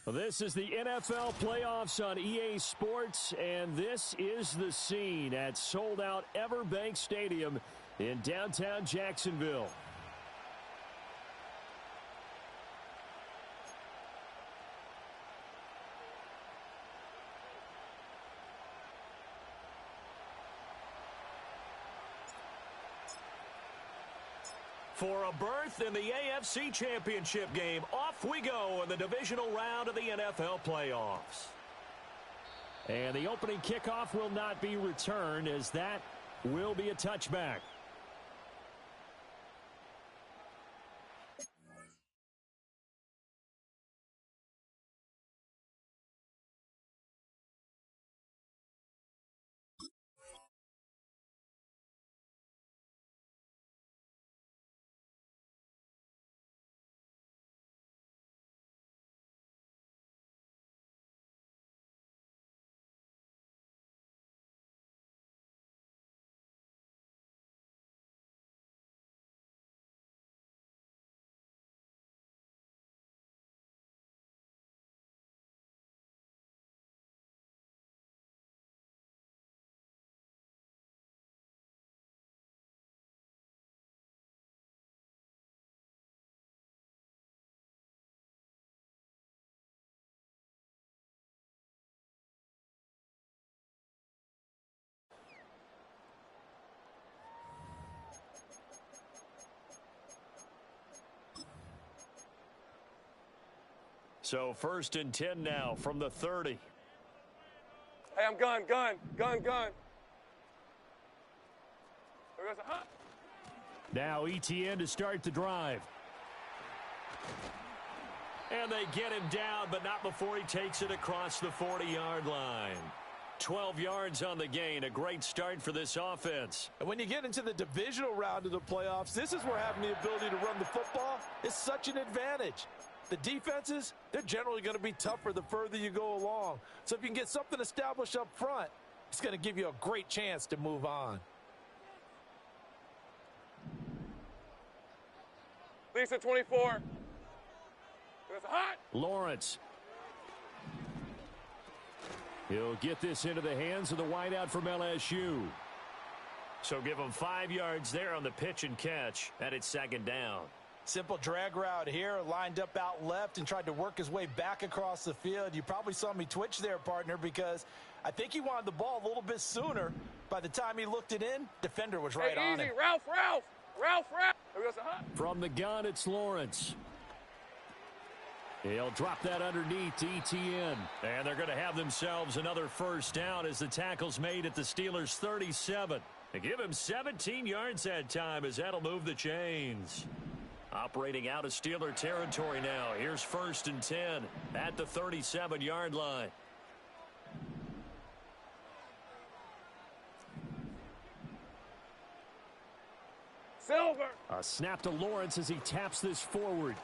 Well, this is the NFL playoffs on EA Sports, and this is the scene at sold-out Everbank Stadium in downtown Jacksonville. For a berth in the AFC Championship game, off we go in the divisional round of the NFL playoffs. And the opening kickoff will not be returned, as that will be a touchback. So 1st and 10 now from the 30. Hey, I'm gun. There goes a hunt. Now ETN to start the drive. And they get him down, but not before he takes it across the 40-yard line. 12 yards on the gain. A great start for this offense. And when you get into the divisional round of the playoffs, this is where having the ability to run the football is such an advantage. The defenses, they're generally going to be tougher the further you go along. So if you can get something established up front, it's going to give you a great chance to move on. Lisa, 24. There's a hot. Lawrence. He'll get this into the hands of the wideout from LSU. So give him 5 yards there on the pitch and catch, and it's 2nd down. Simple drag route here, lined up out left and tried to work his way back across the field. You probably saw me twitch there, partner, because I think he wanted the ball a little bit sooner. By the time he looked it in, defender was right on him. Ralph. There goes a hunt. From the gun, it's Lawrence. He'll drop that underneath to ETN. And they're going to have themselves another 1st down as the tackle's made at the Steelers' 37. They give him 17 yards that time, as that'll move the chains. Operating out of Steeler territory now. Here's 1st and 10 at the 37-yard line. Silver. A snap to Lawrence as he taps this forward.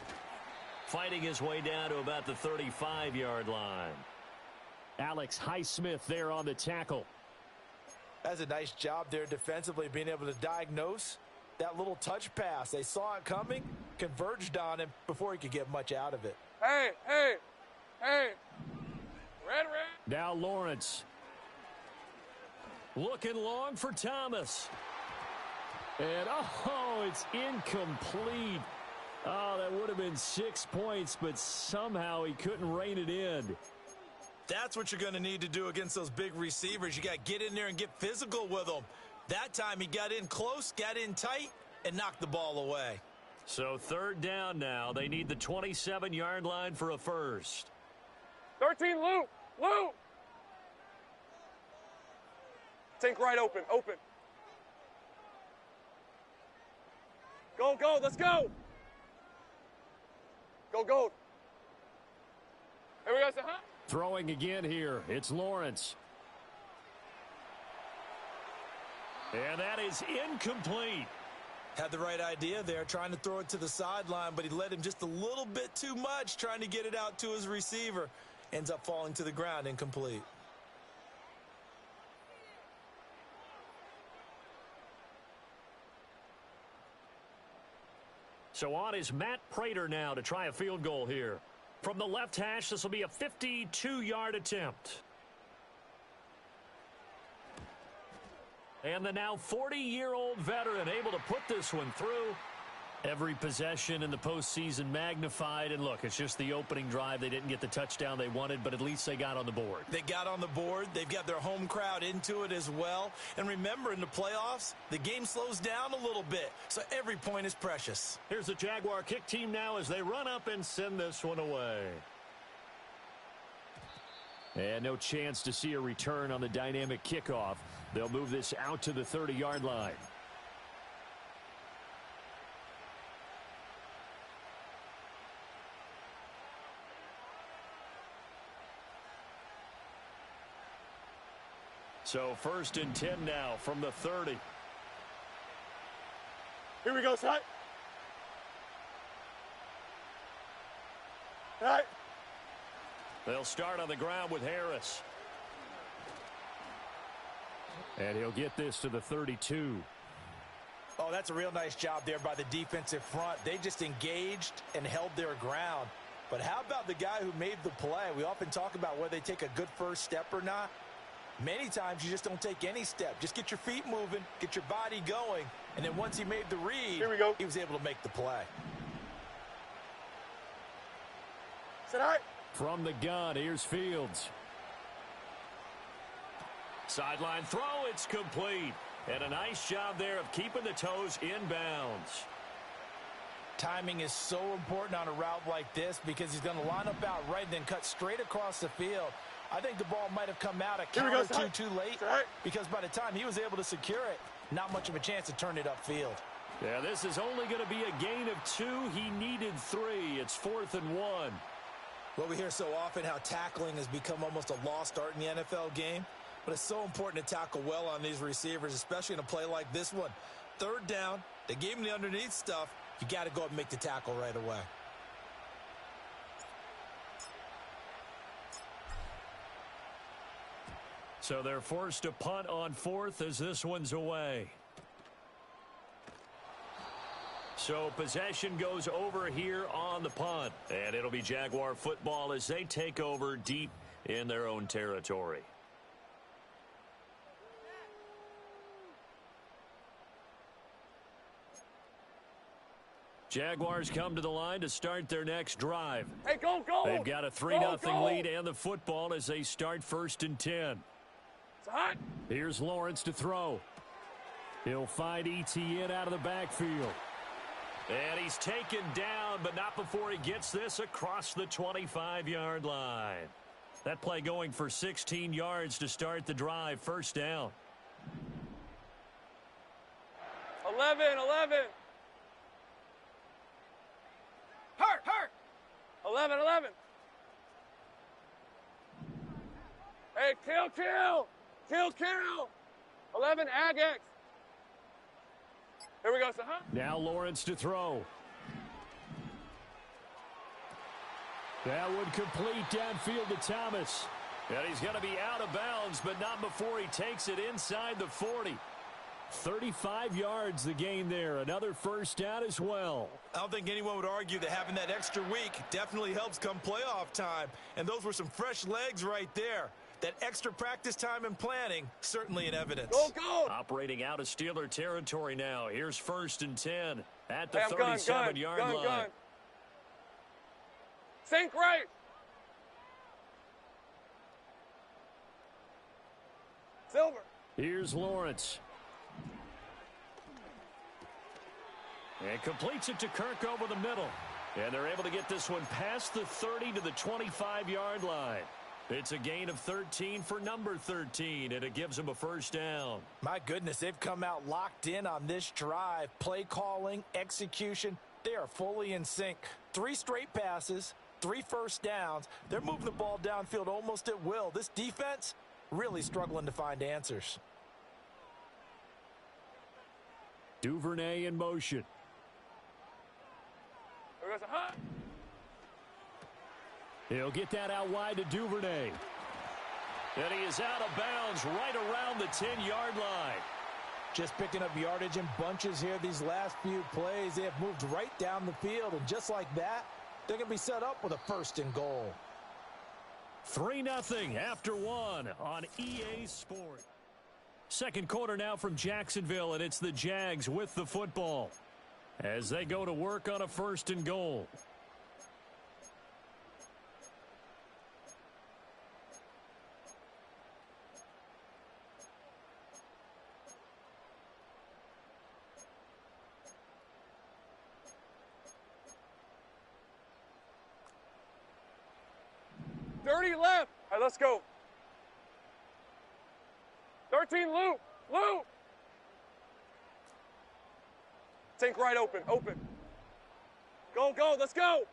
Fighting his way down to about the 35-yard line. Alex Highsmith there on the tackle. That's a nice job there defensively, being able to diagnose that little touch pass. They saw it coming, converged on him before he could get much out of it. Hey. Red. Now Lawrence. Looking long for Thomas. And, it's incomplete. Oh, that would have been 6 points, but somehow he couldn't rein it in. That's what you're going to need to do against those big receivers. You got to get in there and get physical with them. That time he got in close, got in tight, and knocked the ball away. So 3rd down now. They need the 27-yard line for a 1st. 13, Lou. Tank right open. Go, let's go. Go. Here we go, huh? Throwing again here. It's Lawrence. And that is incomplete. Had the right idea there, trying to throw it to the sideline, but he led him just a little bit too much, trying to get it out to his receiver. Ends up falling to the ground, incomplete. So on is Matt Prater now to try a field goal here. From the left hash, this will be a 52-yard attempt. And the now 40-year-old veteran able to put this one through. Every possession in the postseason magnified. And look, it's just the opening drive. They didn't get the touchdown they wanted, but at least they got on the board. They got on the board. They've got their home crowd into it as well. And remember, in the playoffs, the game slows down a little bit. So every point is precious. Here's the Jaguar kick team now as they run up and send this one away. And no chance to see a return on the dynamic kickoff. They'll move this out to the 30-yard line. So 1st and 10 now from the 30. Here we go, son. All right. They'll start on the ground with Harris. And he'll get this to the 32. Oh, that's a real nice job there by the defensive front. They just engaged and held their ground. But how about the guy who made the play? We often talk about whether they take a good first step or not. Many times you just don't take any step. Just get your feet moving, get your body going, and then once he made the read, Here we go. He was able to make the play. Sit all right. From the gun, here's Fields. Sideline throw, it's complete. And a nice job there of keeping the toes inbounds. Timing is so important on a route like this because he's going to line up out right and then cut straight across the field. I think the ball might have come out a count or two too late because by the time he was able to secure it, not much of a chance to turn it upfield. Yeah, this is only going to be a gain of 2. He needed 3. It's 4th and 1. Well, we hear so often how tackling has become almost a lost art in the NFL game, but it's so important to tackle well on these receivers, especially in a play like this one. 3rd down, they gave him the underneath stuff. You got to go up and make the tackle right away. So they're forced to punt on 4th as this one's away. So possession goes over here on the punt. And it'll be Jaguar football as they take over deep in their own territory. Jaguars come to the line to start their next drive. Hey, go, go. They've got a 3-0 lead and the football as they start 1st and 10. It's hot. Here's Lawrence to throw. He'll find Etienne out of the backfield. And he's taken down, but not before he gets this across the 25-yard line. That play going for 16 yards to start the drive. 1st down. 11. Hurt. 11. Hey, kill. 11, Agex. Here we go, son. Now Lawrence to throw. That would complete downfield to Thomas. And he's going to be out of bounds, but not before he takes it inside the 40. 35 yards the gain there. Another 1st down as well. I don't think anyone would argue that having that extra week definitely helps come playoff time. And those were some fresh legs right there. That extra practice time and planning, certainly in evidence. Go. Operating out of Steeler territory now. Here's 1st and 10 at the 37-yard line. Gun. Sink right. Silver. Here's Lawrence. And completes it to Kirk over the middle. And they're able to get this one past the 30 to the 25-yard line. It's a gain of 13 for number 13, and it gives them a 1st down. My goodness, they've come out locked in on this drive. Play calling, execution, they are fully in sync. 3 straight passes, 3 1st downs. They're moving the ball downfield almost at will. This defense really struggling to find answers. Duvernay in motion. Here we go, son. He'll get that out wide to Duvernay. And he is out of bounds right around the 10-yard line. Just picking up yardage in bunches here these last few plays. They have moved right down the field, and just like that, they're going to be set up with a 1st and goal. 3-0 after 1 on EA Sports. Second quarter now from Jacksonville, and it's the Jags with the football as they go to work on a 1st and goal. Dirty left. All right, let's go. 13, loop. Loop. Think right, open. Open. Go, go. Let's go.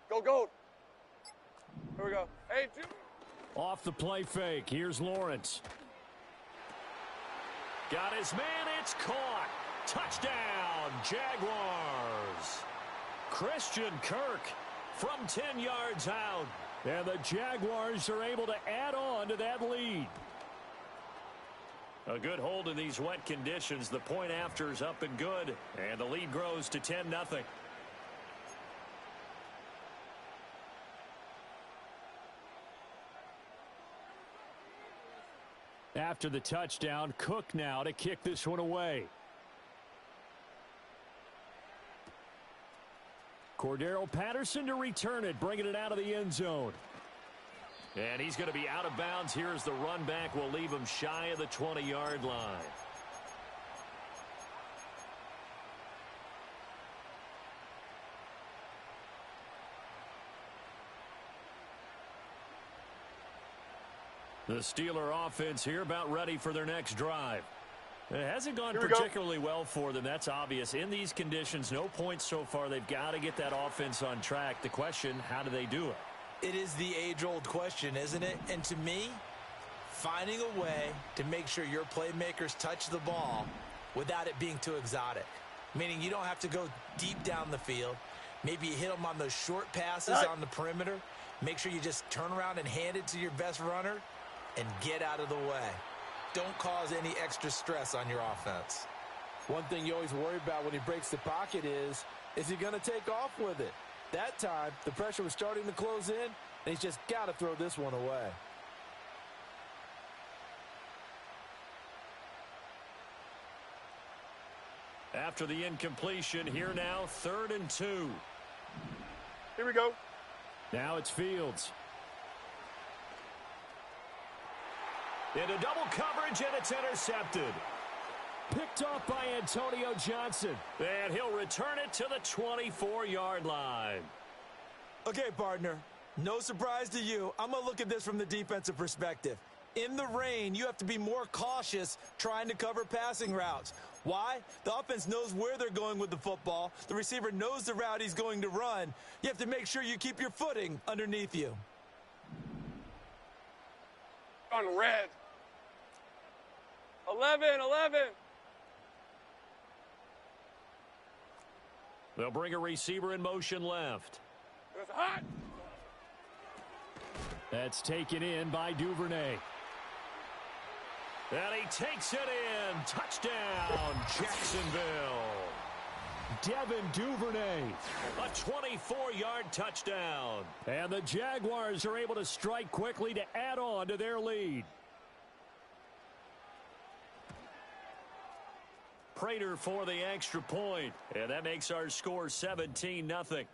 Go, go. Here we go. Hey, Jimmy. Off the play fake. Here's Lawrence. Got his man. It's caught. Touchdown, Jaguars. Christian Kirk from 10 yards out. And the Jaguars are able to add on to that lead. A good hold in these wet conditions. The point after is up and good. And the lead grows to 10-0. After the touchdown, Cook now to kick this one away. Cordero Patterson to return it, bringing it out of the end zone. And he's going to be out of bounds here as the run back will leave him shy of the 20-yard line. The Steeler offense here about ready for their next drive. It hasn't gone particularly well for them. That's obvious. In these conditions, no points so far. They've got to get that offense on track. The question, how do they do it? It is the age-old question, isn't it? And to me, finding a way to make sure your playmakers touch the ball without it being too exotic. Meaning you don't have to go deep down the field. Maybe you hit them on those short passes on the perimeter. Make sure you just turn around and hand it to your best runner and get out of the way. Don't cause any extra stress on your offense. One thing you always worry about when he breaks the pocket is he going to take off with it? That time, the pressure was starting to close in, and he's just got to throw this one away. After the incompletion, here now, 3rd and 2. Here we go. Now it's Fields. Into double coverage, and it's intercepted. Picked off by Antonio Johnson. And he'll return it to the 24-yard line. Okay, partner, no surprise to you. I'm going to look at this from the defensive perspective. In the rain, you have to be more cautious trying to cover passing routes. Why? The offense knows where they're going with the football. The receiver knows the route he's going to run. You have to make sure you keep your footing underneath you. On red. 11. They'll bring a receiver in motion left. It's hot. That's taken in by Duvernay. And he takes it in. Touchdown, Jacksonville. Devin Duvernay. A 24-yard touchdown. And the Jaguars are able to strike quickly to add on to their lead. Prater for the extra point. And that makes our score 17-0.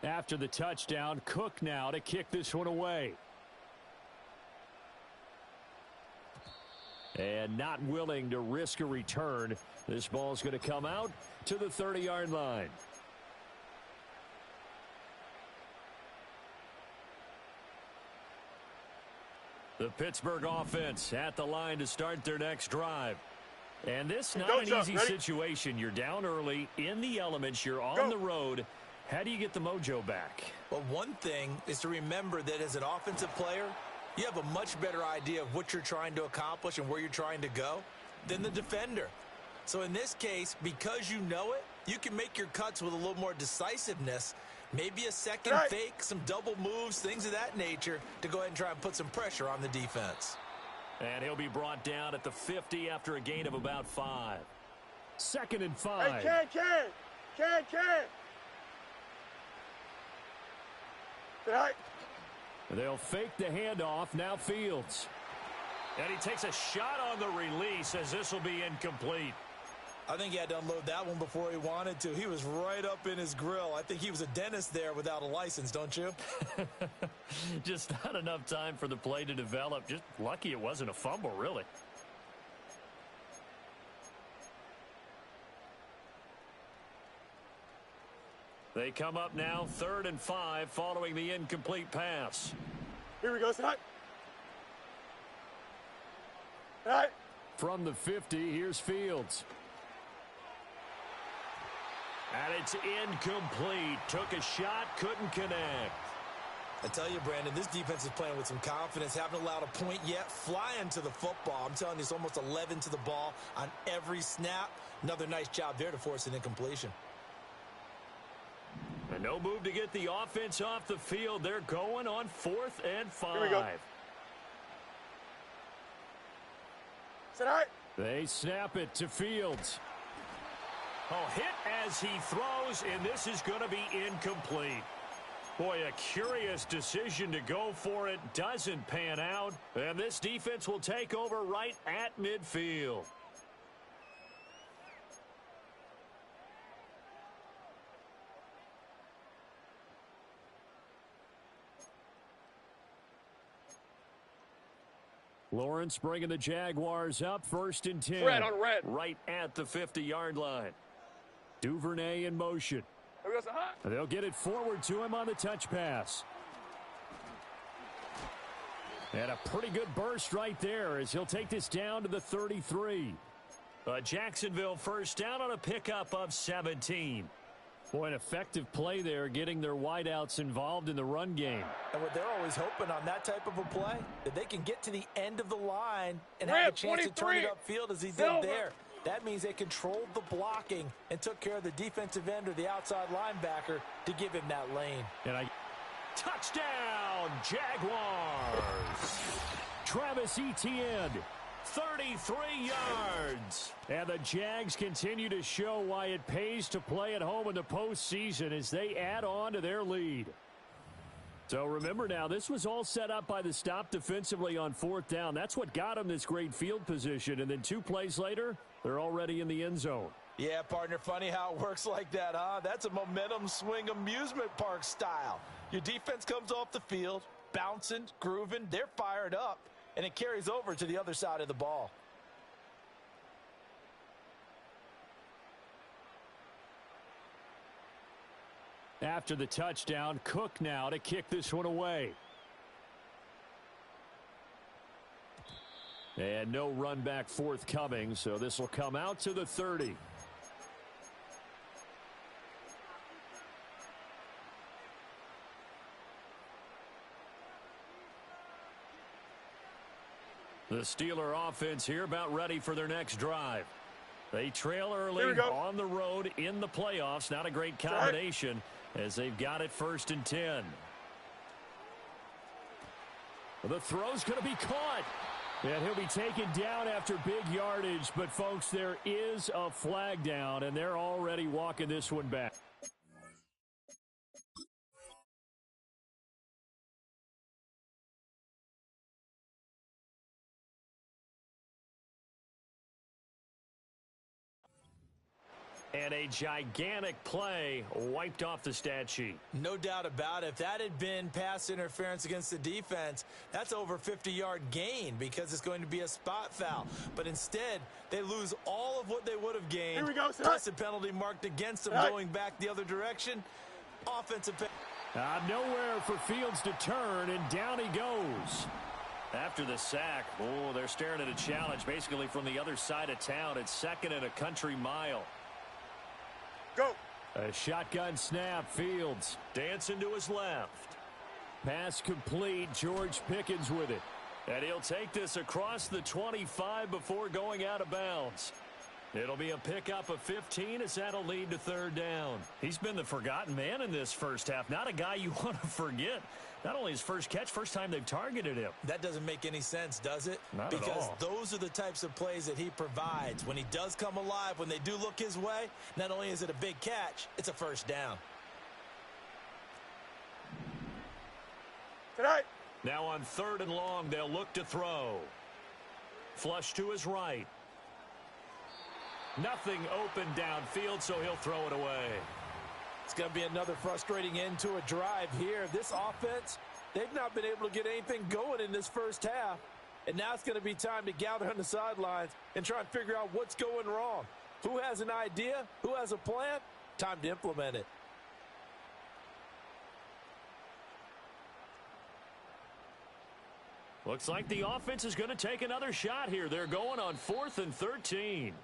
After the touchdown, Cook now to kick this one away. And not willing to risk a return. This ball's going to come out to the 30-yard line. The Pittsburgh offense at the line to start their next drive. And this not an easy situation. You're down early, in the elements, you're on the road. How do you get the mojo back? Well, one thing is to remember that as an offensive player, you have a much better idea of what you're trying to accomplish and where you're trying to go than the defender. So in this case, because you know it, you can make your cuts with a little more decisiveness Maybe a second fake, some double moves, things of that nature to go ahead and try and put some pressure on the defense. And he'll be brought down at the 50 after a gain of about 5. 2nd and 5. Hey, Ken. Right. They'll fake the handoff. Now Fields. And he takes a shot on the release as this will be incomplete. I think he had to unload that one before he wanted to. He was right up in his grill. I think he was a dentist there without a license, don't you? Just not enough time for the play to develop. Just lucky it wasn't a fumble, really. They come up now 3rd and 5 following the incomplete pass. Here we go, Scott. Right. From the 50, here's Fields. And it's incomplete. Took a shot, couldn't connect. I tell you, Brandon, this defense is playing with some confidence. Haven't allowed a point yet. Flying to the football. I'm telling you, it's almost 11 to the ball on every snap. Another nice job there to force an incompletion. And no move to get the offense off the field. They're going on 4th and 5. Here we go. Sit right. They snap it to Fields. Oh, hit as he throws, and this is going to be incomplete. Boy, a curious decision to go for it. Doesn't pan out, and this defense will take over right at midfield. Lawrence bringing the Jaguars up 1st and 10. Red on red. Right at the 50-yard line. Duvernay in motion. Here we go, Scott. They'll get it forward to him on the touch pass. And a pretty good burst right there as he'll take this down to the 33. Jacksonville first down on a pickup of 17. Boy, an effective play there, getting their wideouts involved in the run game. And what they're always hoping on that type of a play, that they can get to the end of the line and have a chance to turn it upfield as he did there. That means they controlled the blocking and took care of the defensive end or the outside linebacker to give him that lane. And touchdown, Jaguars! Travis Etienne, 33 yards. And the Jags continue to show why it pays to play at home in the postseason as they add on to their lead. So remember now, this was all set up by the stop defensively on 4th down. That's what got them this great field position. And then 2 plays later, they're already in the end zone. Yeah, partner, funny how it works like that, huh? That's a momentum swing amusement park style. Your defense comes off the field, bouncing, grooving, they're fired up, and it carries over to the other side of the ball. After the touchdown, Cook now to kick this one away. And no run back forthcoming, so this will come out to the 30. The Steeler offense here about ready for their next drive. They trail early on the road in the playoffs. Not a great combination as they've got it 1st and 10. The throw's going to be caught. And he'll be taken down after big yardage. But, folks, there is a flag down, and they're already walking this one back. And a gigantic play wiped off the stat sheet. No doubt about it. If that had been pass interference against the defense, that's over 50-yard gain because it's going to be a spot foul. But instead, they lose all of what they would have gained. Here we go, plus a penalty marked against them going back the other direction. Offensive penalty. Nowhere for Fields to turn, and down he goes. After the sack, they're staring at a challenge basically from the other side of town. It's 2nd and a country mile. Go. A shotgun snap. Fields dancing to his left. Pass complete. George Pickens with it. And he'll take this across the 25 before going out of bounds. It'll be a pickup of 15 as that'll lead to third down. He's been the forgotten man in this first half. Not a guy you want to forget. Not only his first catch, first time they've targeted him. That doesn't make any sense, does it? Not because at all. Those are the types of plays that he provides. When he does come alive, when they do look his way, not only is it a big catch, it's a first down. Tonight. Now on 3rd and long, they'll look to throw. Flush to his right. Nothing open downfield, so he'll throw it away. It's going to be another frustrating end to a drive here. This offense, they've not been able to get anything going in this first half. And now it's going to be time to gather on the sidelines and try and figure out what's going wrong. Who has an idea? Who has a plan? Time to implement it. Looks like the offense is going to take another shot here. They're going on 4th and 13.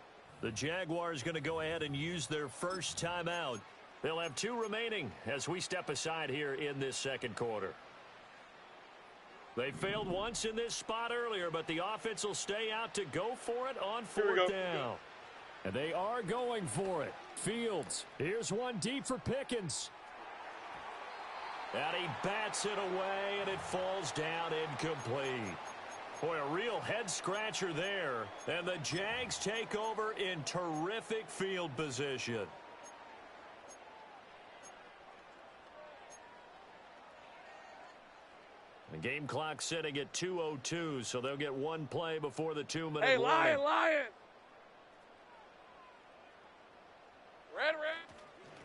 The Jaguars going to go ahead and use their first timeout. They'll have 2 remaining as we step aside here in this second quarter. They failed once in this spot earlier, but the offense will stay out to go for it on 4th down. And they are going for it. Fields, here's one deep for Pickens. And he bats it away, and it falls down incomplete. Boy, a real head-scratcher there. And the Jags take over in terrific field position. The game clock sitting at 2:02, so they'll get one play before the 2-minute Hey, warning. Lion! Red.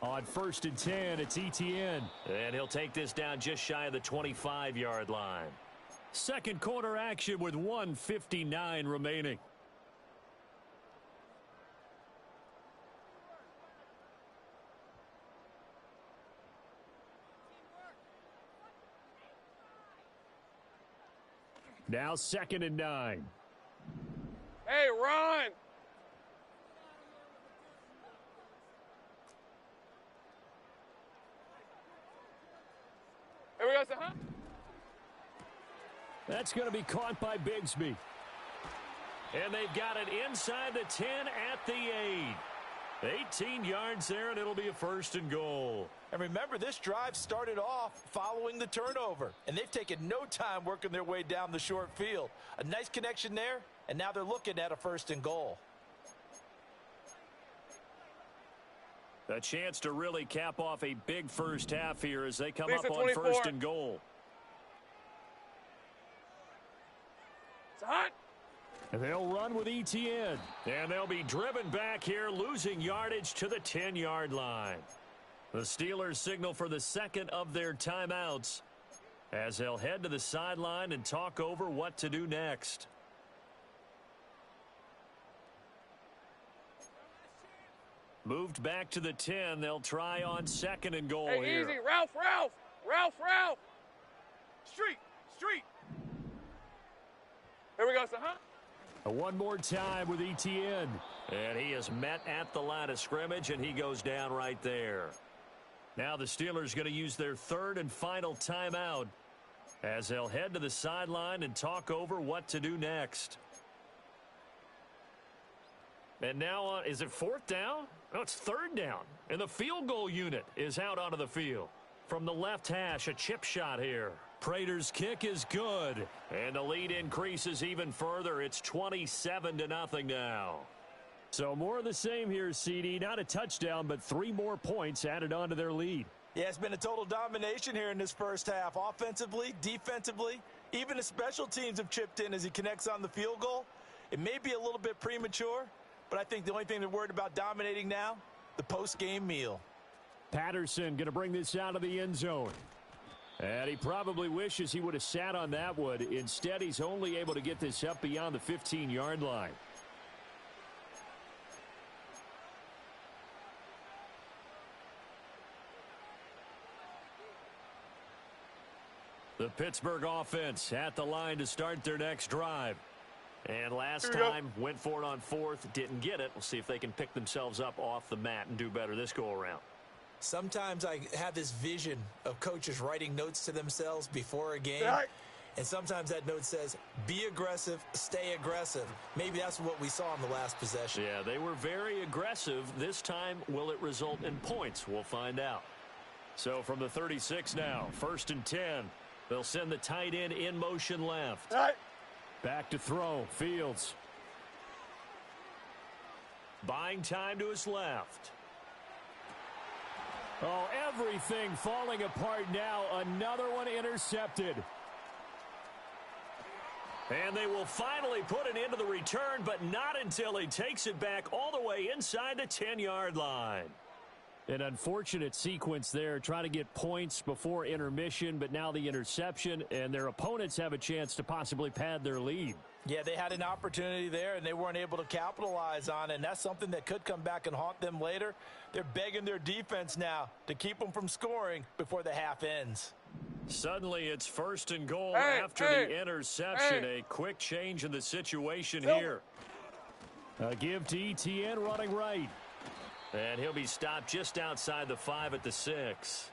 On 1st and 10, it's ETN. And he'll take this down just shy of the 25-yard line. Second quarter action with 1:59 remaining. Now 2nd and 9. Hey, run! Here we go, son. That's going to be caught by Bigsby. And they've got it inside the 10 at the 8. 18 yards there, and it'll be a 1st and goal. And remember, this drive started off following the turnover, and they've taken no time working their way down the short field. A nice connection there, and now they're looking at a 1st and goal. A chance to really cap off a big first half here as they come Lisa, up on 24. 1st and goal. It's hot. And they'll run with ETN. And they'll be driven back here, losing yardage to the 10-yard line. The Steelers signal for the second of their timeouts as they'll head to the sideline and talk over what to do next. Moved back to the 10. They'll try on 2nd and goal Hey, here. easy. Ralph. Street. Here we go, son. One more time with ETN. And he is met at the line of scrimmage, and he goes down right there. Now the Steelers going to use their 3rd and final timeout as they'll head to the sideline and talk over what to do next. And now, is it 4th down? No, it's 3rd down. And the field goal unit is out onto the field. From the left hash, a chip shot here. Prater's kick is good. And the lead increases even further. It's 27-0 now. So more of the same here, CD. Not a touchdown, but 3 more points added on to their lead. Yeah, it's been a total domination here in this first half. Offensively, defensively, even the special teams have chipped in as he connects on the field goal. It may be a little bit premature, but I think the only thing they're worried about dominating now, the post-game meal. Patterson going to bring this out of the end zone. And he probably wishes he would have sat on that one. Instead, he's only able to get this up beyond the 15-yard line. The Pittsburgh offense at the line to start their next drive. And last time, went for it on 4th, didn't get it. We'll see if they can pick themselves up off the mat and do better this go-around. Sometimes I have this vision of coaches writing notes to themselves before a game. And sometimes that note says, be aggressive, stay aggressive. Maybe that's what we saw in the last possession. Yeah, they were very aggressive. This time, will it result in points? We'll find out. So from the 36 now, 1st and 10. They'll send the tight end in motion left. All right. Back to throw. Fields. Buying time to his left. Oh, everything falling apart now. Another one intercepted. And they will finally put an end to the return, but not until he takes it back all the way inside the 10-yard line. An unfortunate sequence there, trying to get points before intermission, but now the interception, and their opponents have a chance to possibly pad their lead. Yeah, they had an opportunity there, and they weren't able to capitalize on it, and that's something that could come back and haunt them later. They're begging their defense now to keep them from scoring before the half ends. Suddenly, it's 1st and goal after the interception. A quick change in the situation here. A give to Etienne running right. And he'll be stopped just outside the 5 at the 6.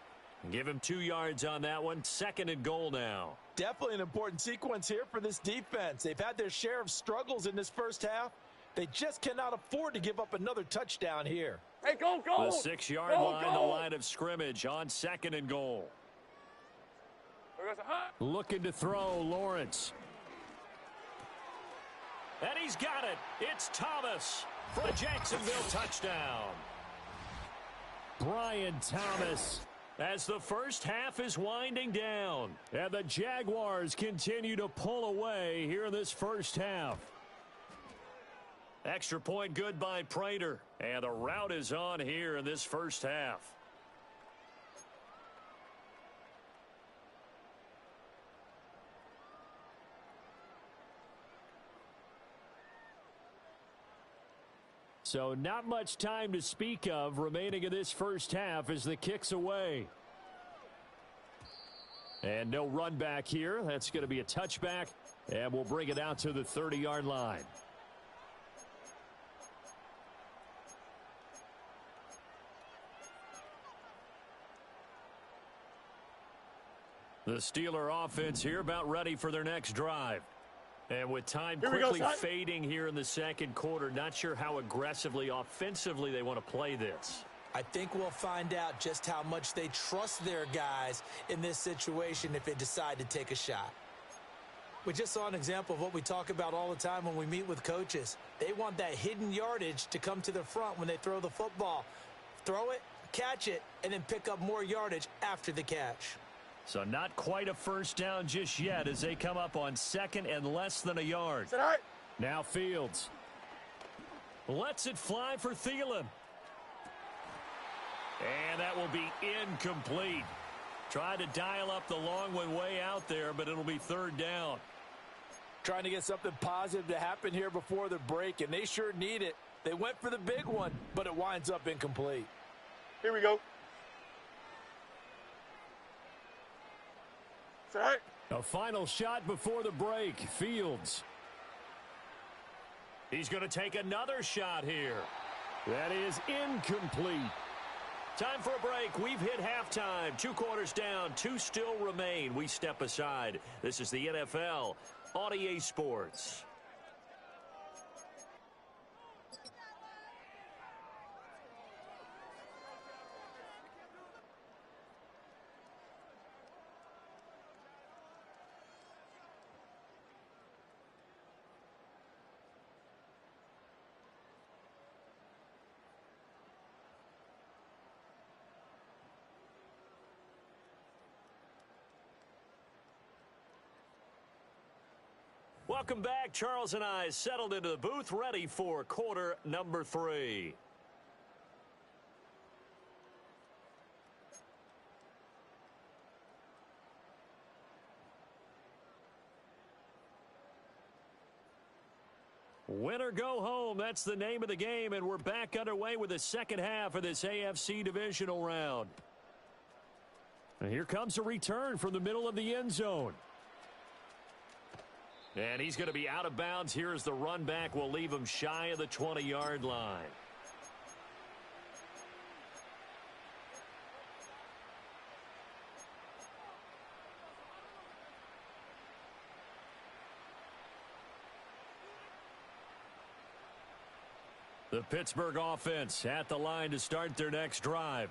Give him 2 yards on that one. 2nd and goal now. Definitely an important sequence here for this defense. They've had their share of struggles in this first half. They just cannot afford to give up another touchdown here. Hey, go. The 6-yard line, the line of scrimmage on 2nd and goal. Looking to throw, Lawrence. And he's got it. It's Thomas for a Jacksonville touchdown. Brian Thomas, as the first half is winding down. And the Jaguars continue to pull away here in this first half. Extra point good by Prater. And the route is on here in this first half. So not much time to speak of remaining in this first half as the kick's away. And no run back here. That's going to be a touchback, and we'll bring it out to the 30-yard line. The Steeler offense here about ready for their next drive. And with time quickly fading here in the second quarter, not sure how aggressively, offensively they want to play this. I think we'll find out just how much they trust their guys in this situation if they decide to take a shot. We just saw an example of what we talk about all the time when we meet with coaches. They want that hidden yardage to come to the front when they throw the football. Throw it, catch it, and then pick up more yardage after the catch. So not quite a first down just yet as they come up on 2nd and less than a yard. Now Fields. Lets it fly for Thielen. And that will be incomplete. Tried to dial up the long one way out there, but it'll be 3rd down. Trying to get something positive to happen here before the break, and they sure need it. They went for the big one, but it winds up incomplete. Here we go. A final shot before the break. Fields. He's going to take another shot here. That is incomplete. Time for a break. We've hit halftime. 2 quarters down. 2 still remain. We step aside. This is the NFL on EA Sports. Welcome back. Charles and I settled into the booth, ready for quarter number 3. Win or go home, that's the name of the game, and we're back underway with the second half of this AFC divisional round. And here comes a return from the middle of the end zone. And he's going to be out of bounds here as the run back will leave him shy of the 20-yard line. The Pittsburgh offense at the line to start their next drive.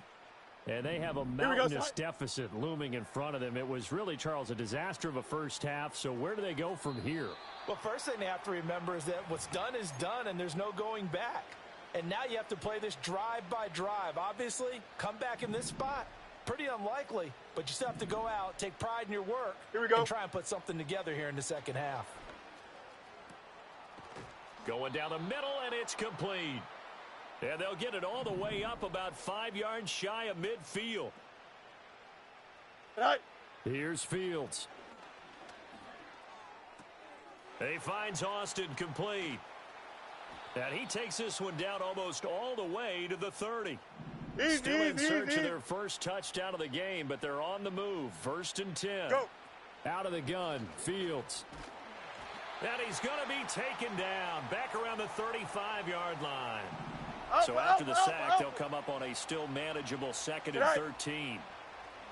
And they have a mountainous deficit looming in front of them. It was really, Charles, a disaster of a first half. So where do they go from here? Well, first thing they have to remember is that what's done is done, and there's no going back. And now you have to play this drive by drive. Obviously, come back in this spot, pretty unlikely, but you still have to go out, take pride in your work, and try and put something together here in the second half. Going down the middle, and it's complete. And they'll get it all the way up about 5 yards shy of midfield. Here's Fields. He finds Austin complete. And he takes this one down almost all the way to the 30. Still in search of their first touchdown of the game, but they're on the move. 1st and 10. Go. Out of the gun, Fields. And he's going to be taken down back around the 35-yard line. So after the sack, they'll come up on a still manageable 2nd and 13.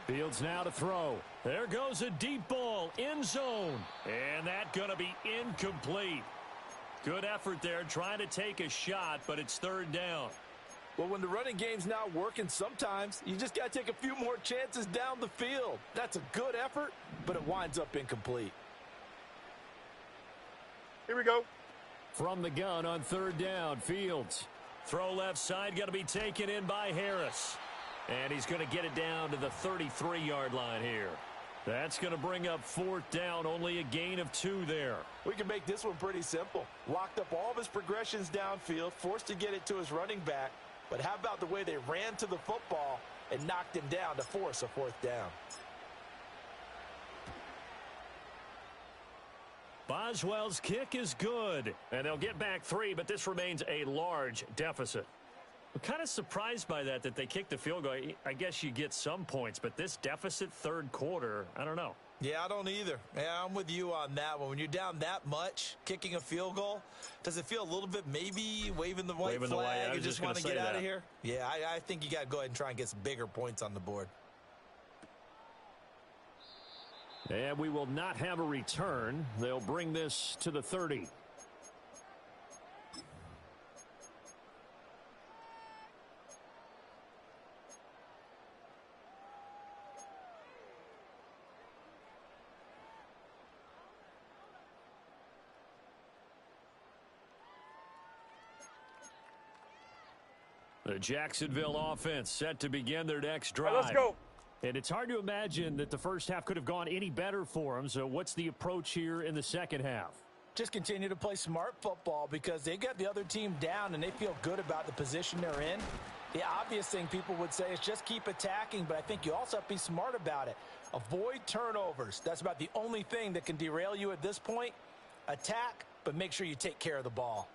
Fields now to throw. There goes a deep ball, end zone. And that's going to be incomplete. Good effort there, trying to take a shot, but it's 3rd down. Well, when the running game's not working, sometimes you just got to take a few more chances down the field. That's a good effort, but it winds up incomplete. Here we go. From the gun on 3rd down, Fields. Throw left side, got to be taken in by Harris. And he's going to get it down to the 33-yard line here. That's going to bring up 4th down, only a gain of 2 there. We can make this one pretty simple. Locked up all of his progressions downfield, forced to get it to his running back. But how about the way they ran to the football and knocked him down to force a 4th down? Boswell's kick is good. And they'll get back 3, but this remains a large deficit. I'm kind of surprised by that they kicked the field goal. I guess you get some points, but this deficit 3rd quarter, I don't know. Yeah, I don't either. Yeah, I'm with you on that one. When you're down that much, kicking a field goal, does it feel a little bit maybe waving the white flag and just want to get out of here? Yeah, I think you got to go ahead and try and get some bigger points on the board. And we will not have a return. They'll bring this to the 30. The Jacksonville offense set to begin their next drive. Right, let's go. And it's hard to imagine that the first half could have gone any better for them. So what's the approach here in the second half? Just continue to play smart football because they got the other team down and they feel good about the position they're in. The obvious thing people would say is just keep attacking, but I think you also have to be smart about it. Avoid turnovers. That's about the only thing that can derail you at this point. Attack, but make sure you take care of the ball.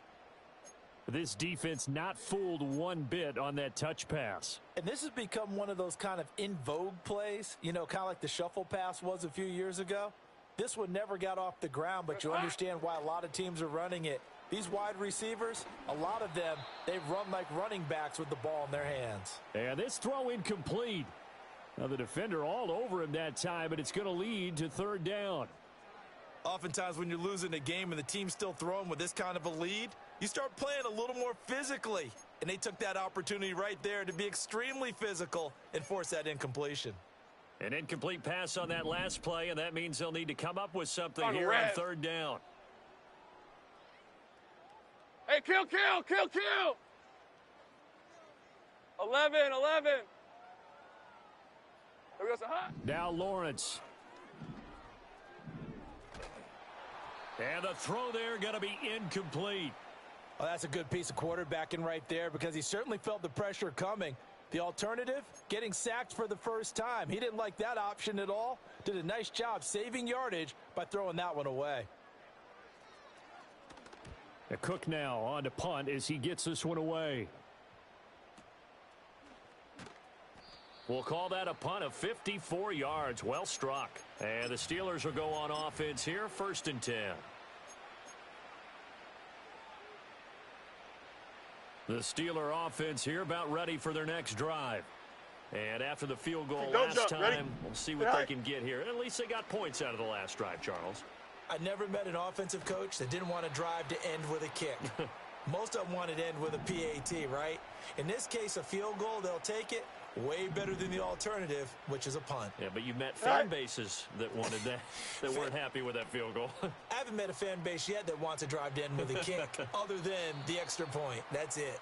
This defense not fooled one bit on that touch pass. And this has become one of those kind of in vogue plays, you know, kind of like the shuffle pass was a few years ago. This one never got off the ground, but you understand why a lot of teams are running it. These wide receivers, a lot of them, they run like running backs with the ball in their hands. And this throw incomplete. Now the defender all over him that time, but it's going to lead to 3rd down. Oftentimes when you're losing a game and the team's still throwing with this kind of a lead, you start playing a little more physically. And they took that opportunity right there to be extremely physical and force that incompletion. An incomplete pass on that last play, and that means they'll need to come up with something here on 3rd down. Hey, kill. 11. There we go, Now Lawrence. And the throw there going to be incomplete. Well, that's a good piece of quarterbacking right there because he certainly felt the pressure coming. The alternative, getting sacked for the first time. He didn't like that option at all. Did a nice job saving yardage by throwing that one away. A Cook now on to punt as he gets this one away. We'll call that a punt of 54 yards. Well struck. And the Steelers will go on offense here, 1st and 10. The Steeler offense here about ready for their next drive. And after the field goal last time, we'll see what they can get here. At least they got points out of the last drive, Charles. I never met an offensive coach that didn't want to drive to end with a kick. Most of them want it end with a PAT, right? In this case, a field goal, they'll take it. Way better than the alternative, which is a punt. Yeah, but you met fan bases that wanted that, that weren't happy with that field goal. I haven't met a fan base yet that wants to drive to end with a kick other than the extra point. That's it.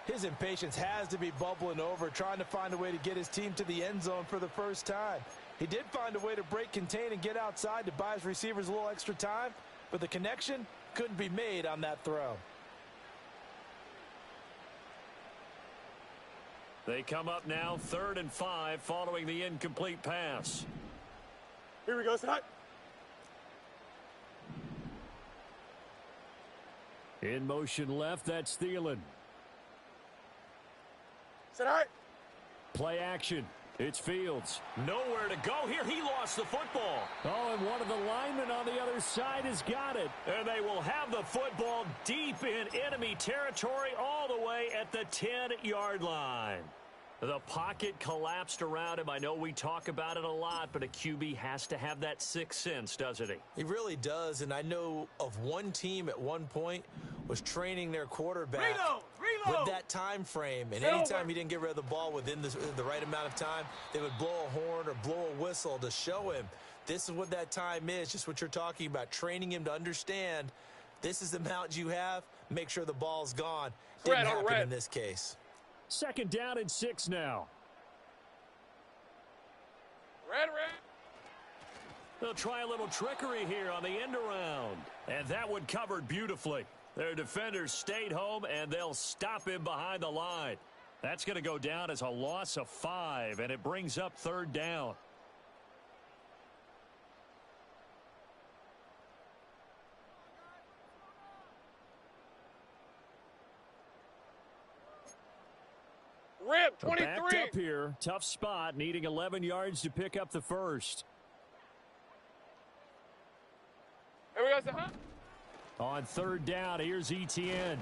His impatience has to be bubbling over, trying to find a way to get his team to the end zone for the first time. He did find a way to break, contain, and get outside to buy his receivers a little extra time, but the connection couldn't be made on that throw. They come up now 3rd and 5 following the incomplete pass. Here we go, Scott. In motion left, that's Thielen. Sit high. Play action. It's Fields. Nowhere to go here. He lost the football. Oh, and one of the linemen on the other side has got it. And they will have the football deep in enemy territory all the way at the 10-yard line. The pocket collapsed around him. I know we talk about it a lot, but a QB has to have that sixth sense, doesn't he? He really does, and I know of one team at one point was training their quarterback with that time frame, and anytime he didn't get rid of the ball within the right amount of time, they would blow a horn or blow a whistle to show him this is what that time is, just what you're talking about, training him to understand this is the amount you have, make sure the ball's gone. Didn't happen in this case. 2nd down and 6 now. Red. They'll try a little trickery here on the end around. And that one covered beautifully. Their defenders stayed home, and they'll stop him behind the line. That's going to go down as a loss of 5, and it brings up 3rd down. Rip, 23. Backed up here. Tough spot, needing 11 yards to pick up the first. Here we go, Scott. On 3rd down, here's Etienne.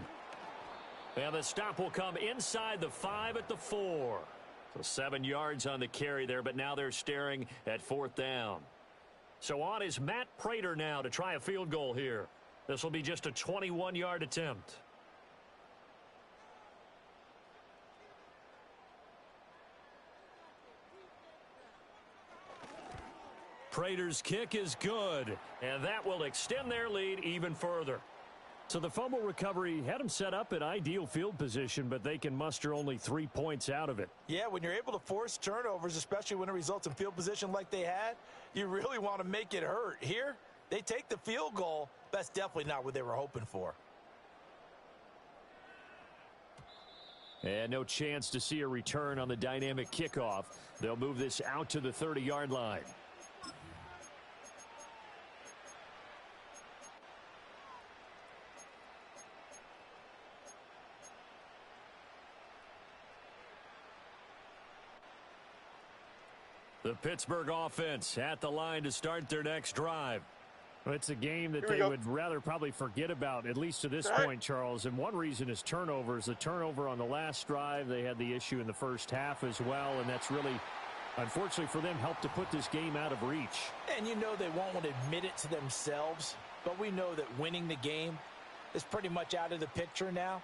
And the stop will come inside the 5 at the 4. So 7 yards on the carry there, but now they're staring at 4th down. So on is Matt Prater now to try a field goal here. This will be just a 21-yard attempt. Prater's kick is good, and that will extend their lead even further. So the fumble recovery had them set up in ideal field position, but they can muster only 3 points out of it. Yeah, when you're able to force turnovers, especially when it results in field position like they had, you really want to make it hurt. Here, they take the field goal. That's definitely not what they were hoping for. And no chance to see a return on the dynamic kickoff. They'll move this out to the 30-yard line. The Pittsburgh offense at the line to start their next drive. Well, it's a game that they would rather probably forget about, at least to this point, Charles. And one reason is turnovers. The turnover on the last drive, they had the issue in the first half as well, and that's really, unfortunately for them, helped to put this game out of reach. And you know they won't want to admit it to themselves, but we know that winning the game is pretty much out of the picture now.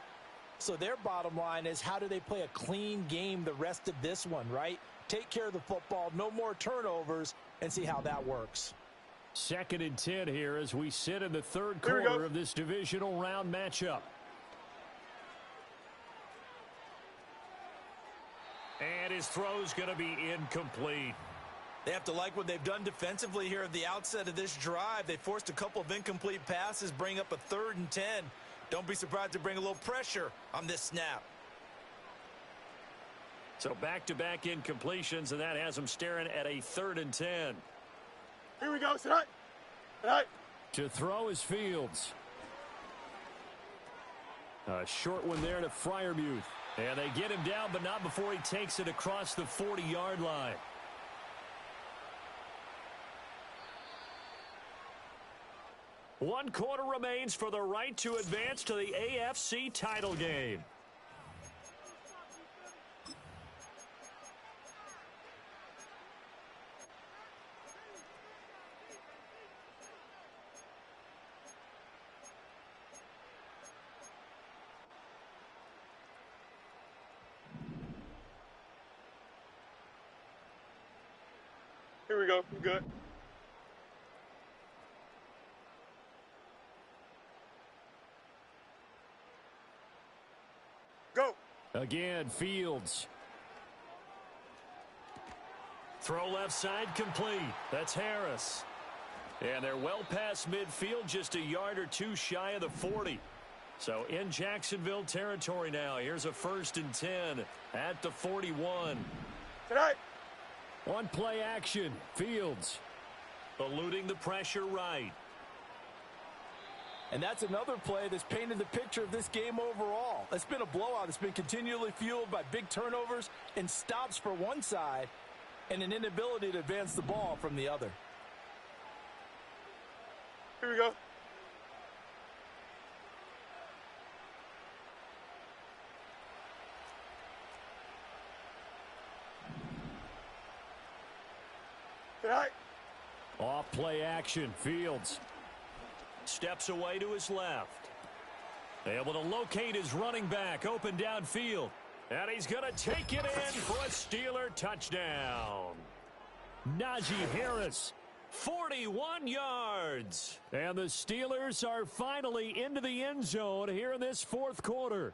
So their bottom line is, how do they play a clean game the rest of this one, right? Take care of the football, no more turnovers, and see how that works. 2nd and 10 here as we sit in the 3rd quarter of this divisional round matchup. And his throw's going to be incomplete. They have to like what they've done defensively here at the outset of this drive. They forced a couple of incomplete passes, bring up a 3rd and 10. Don't be surprised to bring a little pressure on this snap. So back-to-back incompletions, and that has them staring at a 3rd and 10. Here we go, Scott. To throw is Fields. A short one there to Freiermuth. And they get him down, but not before he takes it across the 40-yard line. One quarter remains for the right to advance to the AFC title game. Here we go. We're good. Go. Again, Fields. Throw left side complete. That's Harris. And they're well past midfield, just a yard or two shy of the 40. So in Jacksonville territory now. Here's a 1st and 10 at the 41. Tonight. On play action, Fields. Eluding the pressure right. And that's another play that's painted the picture of this game overall. It's been a blowout. It's been continually fueled by big turnovers and stops for one side and an inability to advance the ball from the other. Here we go. Tonight. Off play action, Fields. Steps away to his left. Able to locate his running back open downfield. And he's going to take it in for a Steeler touchdown. Najee Harris. 41 yards. And the Steelers are finally into the end zone here in this fourth quarter.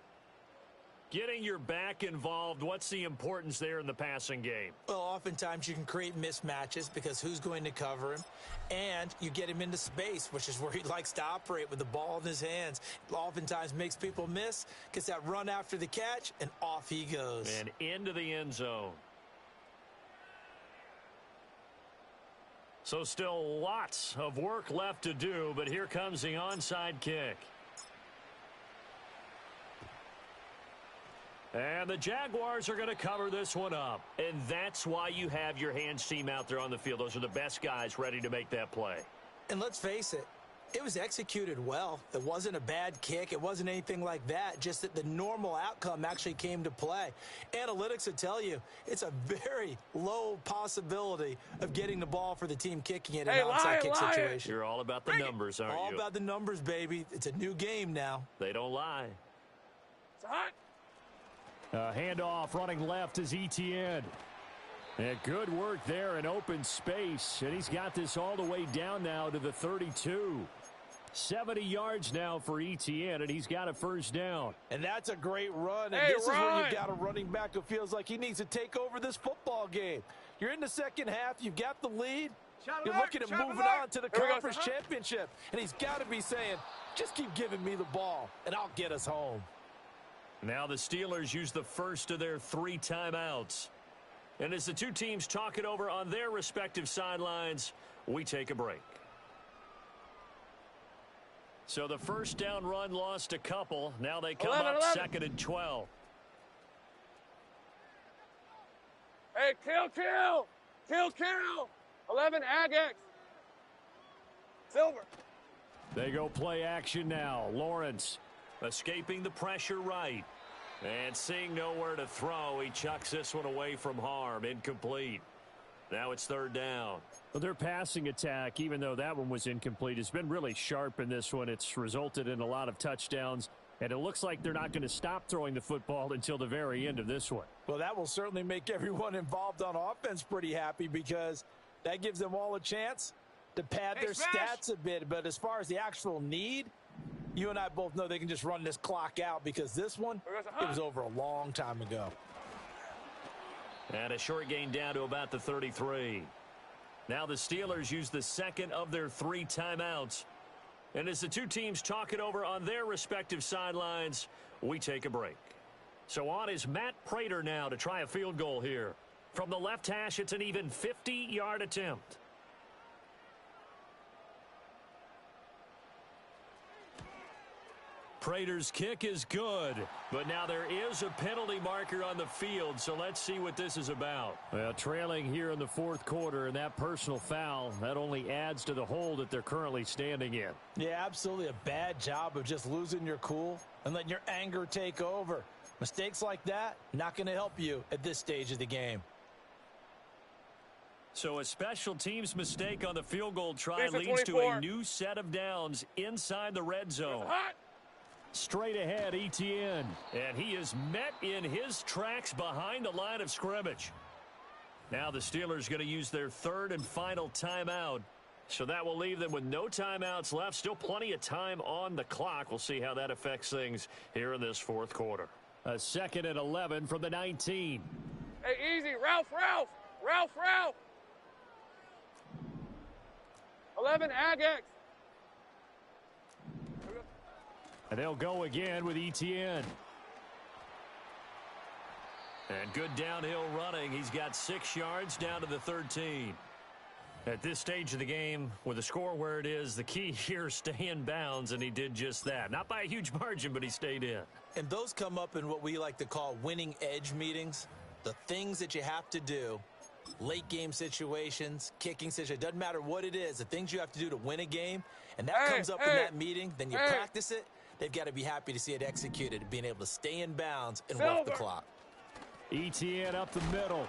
Getting your back involved, what's the importance there in the passing game? Well, oftentimes you can create mismatches because who's going to cover him? And you get him into space, which is where he likes to operate with the ball in his hands. Oftentimes makes people miss, gets that run after the catch, and off he goes. And into the end zone. So still lots of work left to do, but here comes the onside kick. And the Jaguars are going to cover this one up. And that's why you have your hands team out there on the field. Those are the best guys ready to make that play. And let's face it, it was executed well. It wasn't a bad kick. It wasn't anything like that. Just that the normal outcome actually came to play. Analytics will tell you it's a very low possibility of getting the ball for the team kicking it in an onside kick situation. You're all about the numbers, aren't you? All about the numbers, baby. It's a new game now. They don't lie. It's hot. Handoff running left is Etienne. And good work there in open space. And he's got this all the way down now to the 32. 70 yards now for Etienne, and he's got a first down. And that's a great run. And Hey, this is where you've got a running back who feels like he needs to take over this football game. You're in the second half. You've got the lead. You're looking at moving on to the conference championship. And he's got to be saying, just keep giving me the ball, and I'll get us home. Now the Steelers use the first of their 3 timeouts. And as the two teams talk it over on their respective sidelines, we take a break. So the first down run lost a couple. Now they come 11. up 2nd and 12. Hey, kill. 11, Agex. Silver. They go play action now. Lawrence. Escaping the pressure right. And seeing nowhere to throw, he chucks this one away from harm. Incomplete. Now it's 3rd down. Well, their passing attack, even though that one was incomplete, has been really sharp in this one. It's resulted in a lot of touchdowns, and it looks like they're not going to stop throwing the football until the very end of this one. Well, that will certainly make everyone involved on offense pretty happy because that gives them all a chance to pad their stats a bit. But as far as the actual need, you and I both know they can just run this clock out because this one, it was over a long time ago. And a short gain down to about the 33. Now the Steelers use the second of their 3 timeouts. And as the two teams talk it over on their respective sidelines, we take a break. So on is Matt Prater now to try a field goal here. From the left hash, it's an even 50-yard attempt. Prater's kick is good, but now there is a penalty marker on the field, so let's see what this is about. Well, trailing here in the fourth quarter, and that personal foul, that only adds to the hole that they're currently standing in. Yeah, absolutely a bad job of just losing your cool and letting your anger take over. Mistakes like that, not going to help you at this stage of the game. So a special teams mistake on the field goal try Lisa, leads to 24. a new set of downs inside the red zone. Hot. Straight ahead, Etienne. And he is met in his tracks behind the line of scrimmage. Now the Steelers going to use their third and final timeout. So that will leave them with no timeouts left. Still plenty of time on the clock. We'll see how that affects things here in this fourth quarter. A 2nd and 11 from the 19. Hey, easy. Ralph. 11, Agex. And they'll go again with ETN. And good downhill running. He's got 6 yards down to the 13. At this stage of the game, with the score where it is, the key here is stay in bounds, and he did just that. Not by a huge margin, but he stayed in. And those come up in what we like to call winning edge meetings. The things that you have to do, late game situations, kicking situations, doesn't matter what it is, the things you have to do to win a game, and that comes up in that meeting, then you practice it. They've got to be happy to see it executed, being able to stay in bounds and work the clock. ETN up the middle.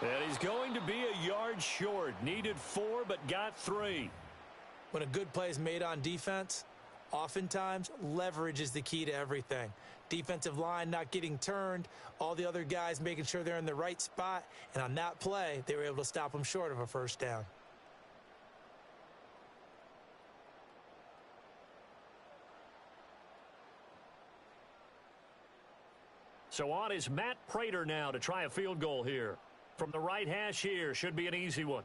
And he's going to be a yard short. Needed 4, but got 3. When a good play is made on defense, oftentimes leverage is the key to everything. Defensive line not getting turned, all the other guys making sure they're in the right spot, and on that play, they were able to stop them short of a first down. So on is Matt Prater now to try a field goal here. From the right hash here, should be an easy one.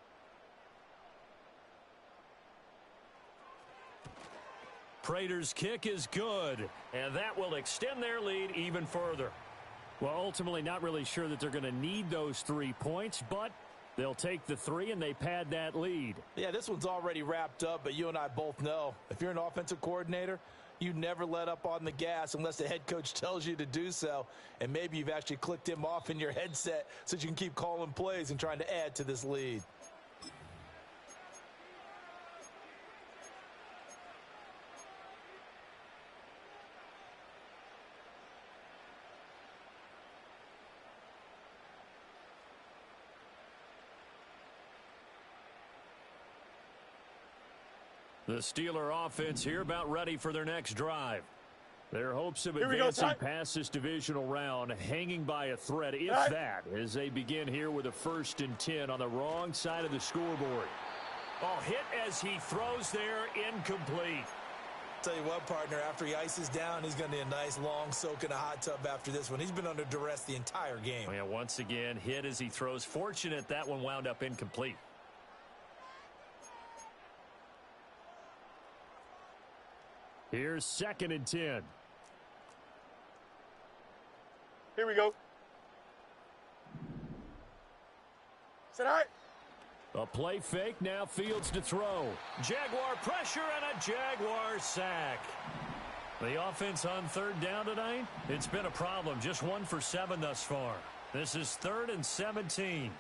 Prater's kick is good, and that will extend their lead even further. Well, ultimately not really sure that they're going to need those 3 points, but they'll take the 3 and they pad that lead. Yeah, this one's already wrapped up, but you and I both know if you're an offensive coordinator, you never let up on the gas unless the head coach tells you to do so. And maybe you've actually clicked him off in your headset so that you can keep calling plays and trying to add to this lead. The Steeler offense here about ready for their next drive. Their hopes of advancing past this divisional round hanging by a thread, if that, as they begin here with a 1st and 10 on the wrong side of the scoreboard. Oh, hit as he throws there, incomplete. Tell you what, partner, after he ices down, he's going to need a nice long soak in a hot tub after this one. He's been under duress the entire game. Oh, yeah, once again, hit as he throws. Fortunate that one wound up incomplete. Here's 2nd and 10. Here we go. Sit high. A play fake, now Fields to throw. Jaguar pressure and a Jaguar sack. The offense on 3rd down tonight, it's been a problem. Just 1 for 7 thus far. This is 3rd and 17.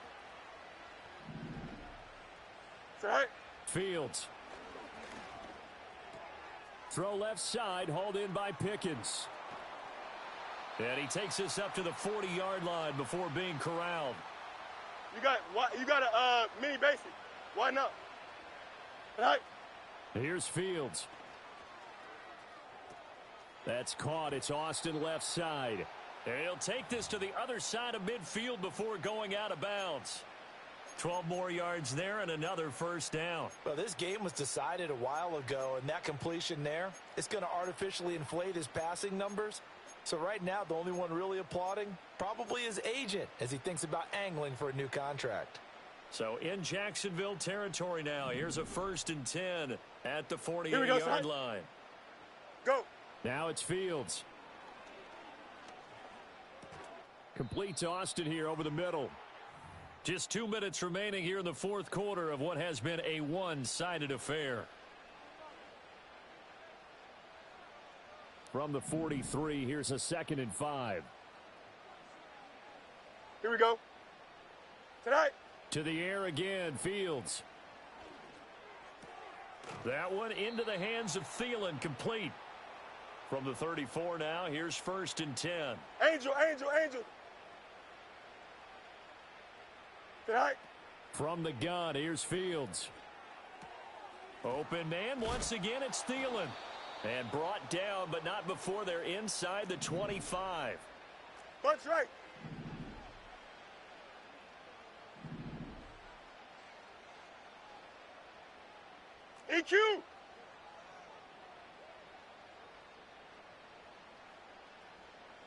Sit high. Fields. Throw left side, hauled in by Pickens. And he takes us up to the 40-yard line before being corralled. You got a mini basic. Why not? Right. Here's Fields. That's caught. It's Austin left side. And he'll take this to the other side of midfield before going out of bounds. 12 more yards there and another first down. Well, this game was decided a while ago, and that completion there, it's going to artificially inflate his passing numbers. So right now, the only one really applauding probably his agent as he thinks about angling for a new contract. So in Jacksonville territory now. Here's a 1st and 10 at the 48-yard line. Go. Now it's Fields. Complete to Austin here over the middle. Just 2 minutes remaining here in the fourth quarter of what has been a one-sided affair. From the 43, here's a 2nd and 5. Here we go. Tonight. To the air again, Fields. That one into the hands of Thielen, complete. From the 34 now, here's 1st and 10. Angel. Tonight. From the gun, here's Fields. Open man, once again, it's Thielen. And brought down, but not before they're inside the 25. Bunch right. EQ.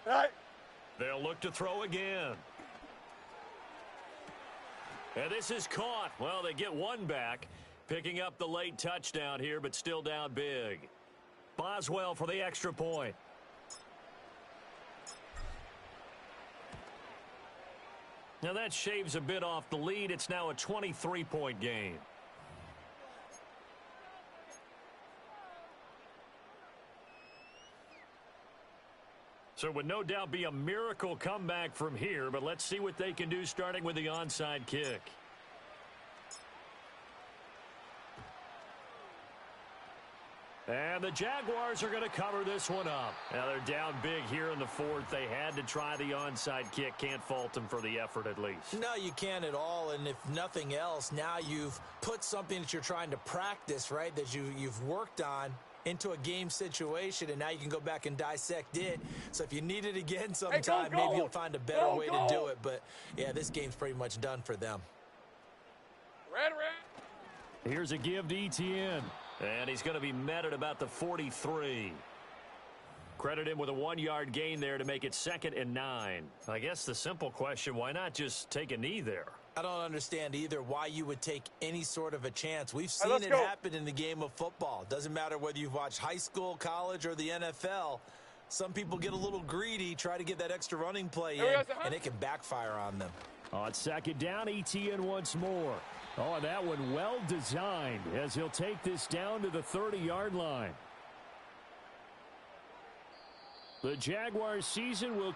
All right. They'll look to throw again. And this is caught. Well, they get one back, picking up the late touchdown here, but still down big. Boswell for the extra point. Now that shaves a bit off the lead. It's now a 23-point game. So it would no doubt be a miracle comeback from here, but let's see what they can do starting with the onside kick. And the Jaguars are going to cover this one up. Now they're down big here in the fourth. They had to try the onside kick. Can't fault them for the effort at least. No, you can't at all. And if nothing else, now you've put something that you're trying to practice, right, that you've worked on into a game situation, and now you can go back and dissect it. So if you need it again sometime, maybe you'll find a better way to do it. But, yeah, this game's pretty much done for them. Red. Here's a give to Etienne. And he's going to be met at about the 43. Credit him with a 1-yard gain there to make it 2nd and 9. I guess the simple question, why not just take a knee there? I don't understand either why you would take any sort of a chance. We've seen it happen in the game of football. Doesn't matter whether you've watched high school, college, or the NFL. Some people get a little greedy, try to get that extra running play in, and it can backfire on them. On 2nd down, Etienne once more. Oh, and that one well designed as he'll take this down to the 30-yard line. The Jaguars season will